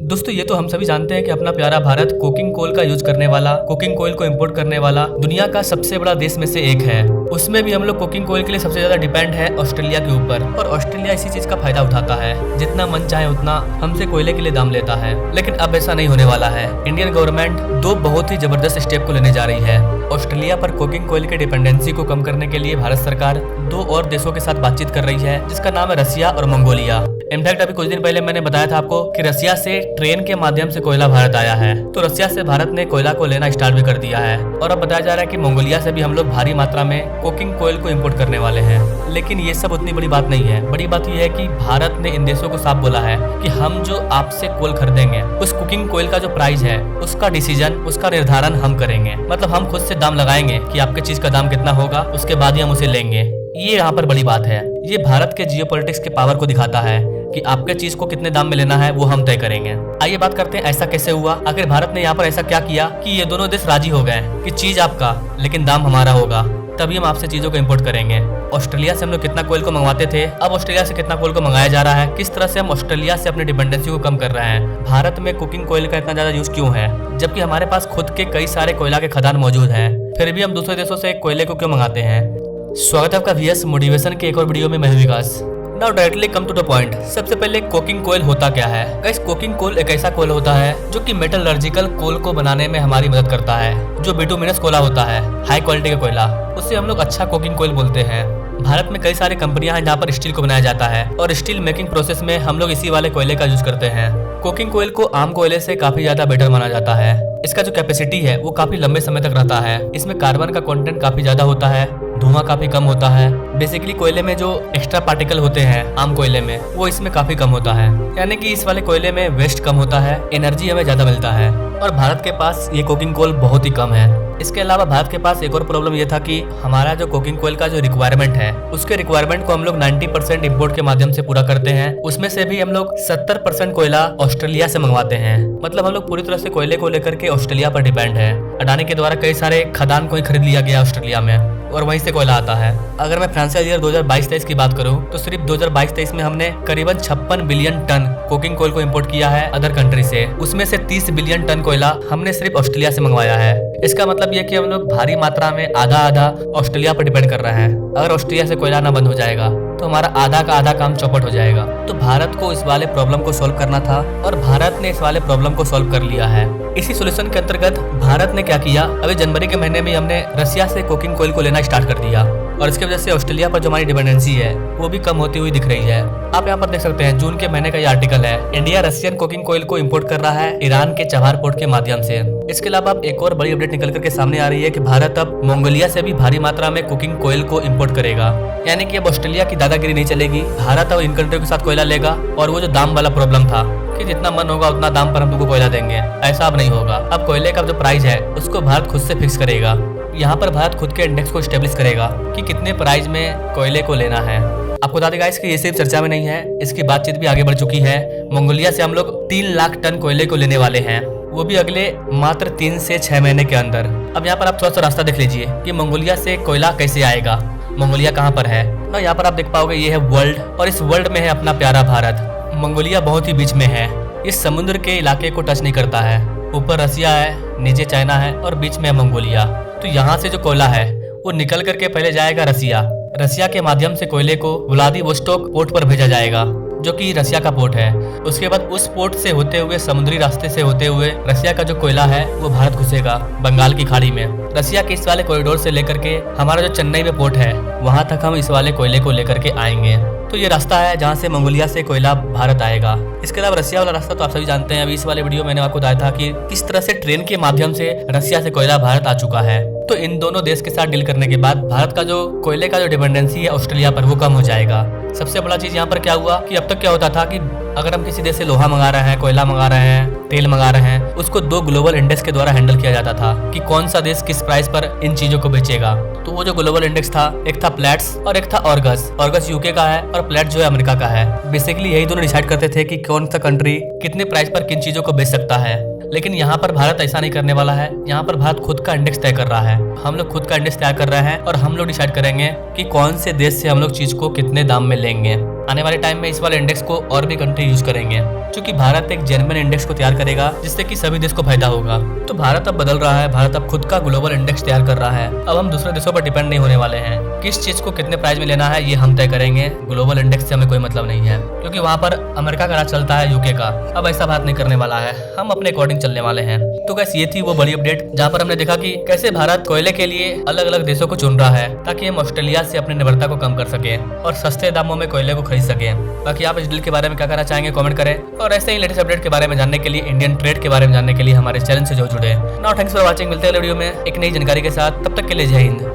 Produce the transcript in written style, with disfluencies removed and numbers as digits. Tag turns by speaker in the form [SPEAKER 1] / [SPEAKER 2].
[SPEAKER 1] दोस्तों ये तो हम सभी जानते हैं कि अपना प्यारा भारत कुकिंग कोल का यूज करने वाला, कुकिंग कोयल को इंपोर्ट करने वाला दुनिया का सबसे बड़ा देश में से एक है। उसमें भी हम लोग कुकिंग कोयल के लिए सबसे ज्यादा डिपेंड है ऑस्ट्रेलिया के ऊपर, और ऑस्ट्रेलिया इसी चीज का फायदा उठाता है। जितना मन चाहे उतना हमसे कोयले के लिए दाम लेता है, लेकिन अब ऐसा नहीं होने वाला है। इंडियन गवर्नमेंट दो बहुत ही जबरदस्त स्टेप को लेने जा रही है। ऑस्ट्रेलिया पर कुकिंग कोयल की डिपेंडेंसी को कम करने के लिए भारत सरकार दो और देशों के साथ बातचीत कर रही है, जिसका नाम है रसिया और मंगोलिया। इनफैक्ट अभी कुछ दिन पहले मैंने बताया था आपको कि रसिया से ट्रेन के माध्यम से कोयला भारत आया है, तो रसिया से भारत ने कोयला को लेना स्टार्ट भी कर दिया है। और अब बताया जा रहा है कि मंगोलिया से भी हम लोग भारी मात्रा में कुकिंग कोयल को इंपोर्ट करने वाले हैं। लेकिन ये सब उतनी बड़ी बात नहीं है। बड़ी बात यह है कि भारत ने इन देशों को साफ बोला है कि हम जो आपसे कोयल खरीदेंगे, उस कुकिंग कोयल का जो प्राइस है उसका डिसीजन, उसका निर्धारण हम करेंगे। मतलब हम खुद से दाम लगाएंगे कि आपके चीज का दाम कितना होगा, उसके बाद ही हम उसे लेंगे। ये यहाँ पर बड़ी बात है। ये भारत के जियोपॉलिटिक्स के पावर को दिखाता है कि आपके चीज को कितने दाम में लेना है वो हम तय करेंगे। आइए बात करते हैं ऐसा कैसे हुआ, आखिर भारत ने यहाँ पर ऐसा क्या किया कि ये दोनों देश राजी हो गए कि चीज आपका लेकिन दाम हमारा होगा, तभी हम आपसे चीजों को इंपोर्ट करेंगे। ऑस्ट्रेलिया से हम लोग कितना कोयल को मंगवाते थे, अब ऑस्ट्रेलिया से कितना कोयल को मंगाया जा रहा है, किस तरह से हम ऑस्ट्रेलिया से अपनी डिपेंडेंसी को कम कर रहे हैं। भारत में कुकिंग कोयल का इतना ज्यादा यूज क्यों है, जबकि हमारे पास खुद के कई सारे कोयला के खदान मौजूद हैं, फिर भी हम दूसरे देशों से कोयले को क्यों मंगाते हैं। स्वागत है आपका वीएस मोटिवेशन के एक और वीडियो में। मैं हूं Vikas. Now directly come to the point. सबसे पहले कुकिंग कोयल होता क्या है। गाइस, कुकिंग कोयल एक ऐसा कोयल होता है जो कि मेटलर्जिकल कोल को बनाने में हमारी मदद करता है। जो बिटुमिनस कोयला होता है, हाई क्वालिटी का कोयला, उससे हम लोग अच्छा कुकिंग कोयल बोलते हैं। भारत में कई सारी कंपनियां हैं जहाँ पर स्टील को बनाया जाता है, और स्टील मेकिंग प्रोसेस में हम लोग इसी वाले कोयले का यूज करते हैं। कुकिंग कोयल को आम कोयले से काफी ज्यादा बेटर माना जाता है। इसका जो कैपेसिटी है वो काफी लंबे समय तक रहता है। इसमें कार्बन का कंटेंट काफी ज्यादा होता है, धुआं काफी कम होता है। बेसिकली कोयले में जो एक्स्ट्रा पार्टिकल होते हैं आम कोयले में, वो इसमें काफी कम होता है। यानी कि इस वाले कोयले में वेस्ट कम होता है, एनर्जी हमें ज्यादा मिलता है। और भारत के पास ये कुकिंग कोयल बहुत ही कम है। इसके अलावा भारत के पास एक और प्रॉब्लम ये था कि हमारा जो कुकिंग कोयल का जो रिक्वायरमेंट है, उसके रिक्वायरमेंट को हम लोग 90% इम्पोर्ट के माध्यम से पूरा करते हैं। उसमें से भी हम लोग 70% कोयला ऑस्ट्रेलिया से मंगवाते हैं। मतलब हम लोग पूरी तरह से कोयले को लेकर के ऑस्ट्रेलिया पर डिपेंड है। अडानी के द्वारा कई सारे खदान को ही खरीद लिया गया ऑस्ट्रेलिया में, और वहीं से कोयला आता है। अगर मैं फाइनेंशियल ईयर 2022-23 की बात करूं, तो सिर्फ 2022-23 में हमने करीबन 56 बिलियन टन कुकिंग कोयल को इंपोर्ट किया है अदर कंट्री से। उसमें से 30 बिलियन टन कोयला हमने सिर्फ ऑस्ट्रेलिया से मंगवाया है। इसका मतलब यह कि हम लोग भारी मात्रा में आधा आधा ऑस्ट्रेलिया पर डिपेंड कर रहे हैं। अगर ऑस्ट्रेलिया से कोयला आना बंद हो जाएगा तो हमारा आधा का आधा काम चौपट हो जाएगा। तो भारत को इस वाले प्रॉब्लम को सॉल्व करना था, और भारत ने इस वाले प्रॉब्लम को सॉल्व कर लिया है। इसी सोल्यूशन के अंतर्गत भारत ने क्या किया, अभी जनवरी के महीने में हमने रसिया से कुकिंग कोयल को लेना स्टार्ट कर दिया, और इसकी वजह से ऑस्ट्रेलिया पर जो हमारी डिपेंडेंसी है वो भी कम होती हुई दिख रही है। आप यहाँ पर देख सकते हैं, जून के महीने का ये आर्टिकल है। इंडिया रशियन कुकिंग कोयल को इंपोर्ट कर रहा है ईरान के चबाहार पोर्ट के माध्यम से। इसके अलावा अब एक और बड़ी अपडेट निकल करके सामने आ रही है कि भारत अब मंगोलिया से भी भारी मात्रा में कुकिंग कोयल को इंपोर्ट करेगा। यानी कि अब ऑस्ट्रेलिया की दादागिरी नहीं चलेगी। भारत अब इन कंट्रियों के साथ कोयला लेगा, और वो जो दाम वाला प्रॉब्लम था कि जितना मन होगा उतना दाम पर हम तुमको कोयला देंगे, ऐसा अब नहीं होगा। अब कोयले का जो प्राइस है उसको भारत खुद से फिक्स करेगा। यहाँ पर भारत खुद के इंडेक्स को स्टेब्लिश करेगा कि कितने प्राइस में कोयले को लेना है। आपको बता देगा इसकी ये सिर्फ चर्चा में नहीं है, इसकी बातचीत भी आगे बढ़ चुकी है। मंगोलिया से हम लोग 3 लाख टन कोयले को लेने वाले हैं, वो भी अगले मात्र 3 से 6 महीने के अंदर। अब यहाँ पर आप थोड़ा सा रास्ता देख लीजिए कि मंगोलिया से कोयला कैसे आएगा, मंगोलिया कहाँ पर है ना। यहाँ पर आप देख पाओगे ये है वर्ल्ड, और इस वर्ल्ड में है अपना प्यारा भारत। मंगोलिया बहुत ही बीच में है, इस समुद्र के इलाके को टच नहीं करता है। ऊपर रसिया है, नीचे चाइना है, और बीच में है मंगोलिया। तो यहाँ से जो कोयला है वो निकल करके पहले जाएगा रसिया। रसिया के माध्यम से कोयले को व्लादिवोस्टोक पोर्ट पर भेजा जाएगा, जो कि रसिया का पोर्ट है। उसके बाद उस पोर्ट से होते हुए, समुद्री रास्ते से होते हुए, रसिया का जो कोयला है वो भारत घुसेगा बंगाल की खाड़ी में। रसिया के इस वाले कॉरिडोर से लेकर के हमारा जो चेन्नई में पोर्ट है वहां तक हम इस वाले कोयले को लेकर के आएंगे। तो ये रास्ता है जहाँ से मंगोलिया से कोयला भारत आएगा। इसके अलावा रसिया वाला रास्ता तो आप सभी जानते हैं। अभी इस वाले वीडियो मैंने आपको बताया था कि किस तरह से ट्रेन के माध्यम से रसिया से कोयला भारत आ चुका है। तो इन दोनों देश के साथ डील करने के बाद भारत का जो कोयले का जो डिपेंडेंसी है ऑस्ट्रेलिया पर, वो कम हो जाएगा। सबसे बड़ा चीज यहाँ पर क्या हुआ कि अब तक क्या होता था कि अगर हम किसी देश से लोहा मंगा रहे हैं, कोयला मंगा रहे हैं, तेल मंगा रहे हैं, उसको 2 ग्लोबल इंडेक्स के द्वारा हैंडल किया जाता था कि कौन सा देश किस प्राइस पर इन चीजों को बेचेगा। तो वो जो ग्लोबल इंडेक्स था, एक था प्लेट्स और एक था ऑर्गस। ऑर्गस यूके का है और प्लेट जो है अमेरिका का है। बेसिकली यही दोनों डिसाइड करते थे कि कौन सा कंट्री कितने प्राइस पर किन चीजों को बेच सकता है। लेकिन यहाँ पर भारत ऐसा नहीं करने वाला है। यहाँ पर भारत खुद का इंडेक्स तय कर रहा है। हम लोग खुद का इंडेक्स तय कर रहे हैं, और हम लोग डिसाइड करेंगे कि कौन से देश से हम लोग चीज को कितने दाम में लेंगे। आने वाले टाइम में इस वाले इंडेक्स को और भी कंट्री यूज करेंगे, क्योंकि भारत एक जेन्युइन इंडेक्स को तैयार करेगा जिससे कि सभी देश को फायदा होगा। तो भारत अब बदल रहा है, भारत अब खुद का ग्लोबल इंडेक्स तैयार कर रहा है। अब हम दूसरे देशों पर डिपेंड नहीं होने वाले हैं। किस चीज को कितने प्राइस में लेना है ये हम तय करेंगे, ग्लोबल इंडेक्स से हमें कोई मतलब नहीं है, क्योंकि वहाँ पर अमेरिका का राज चलता है, यूके का। अब ऐसा बात नहीं करने वाला है, हम अपने अकॉर्डिंग चलने वाले हैं। तो गैस ये थी वो बड़ी अपडेट जहाँ पर हमने देखा कि कैसे भारत कोयले के लिए अलग अलग देशों को चुन रहा है ताकि हम ऑस्ट्रेलिया से अपनी निर्भरता को कम कर सके और सस्ते दामों में कोयले को खरीद सके। बाकी आप इस डील के बारे में क्या कहना चाहेंगे कमेंट करें, और ऐसे ही लेटेस्ट अपडेट के बारे में जानने के लिए, इंडियन ट्रेड के बारे में जानने के लिए हमारे चैनल से जो जुड़े। नाउ थैंक्स फॉर वॉचिंग, मिलते हैं वीडियो में एक नई जानकारी के साथ, तब तक के लिए जय हिंद।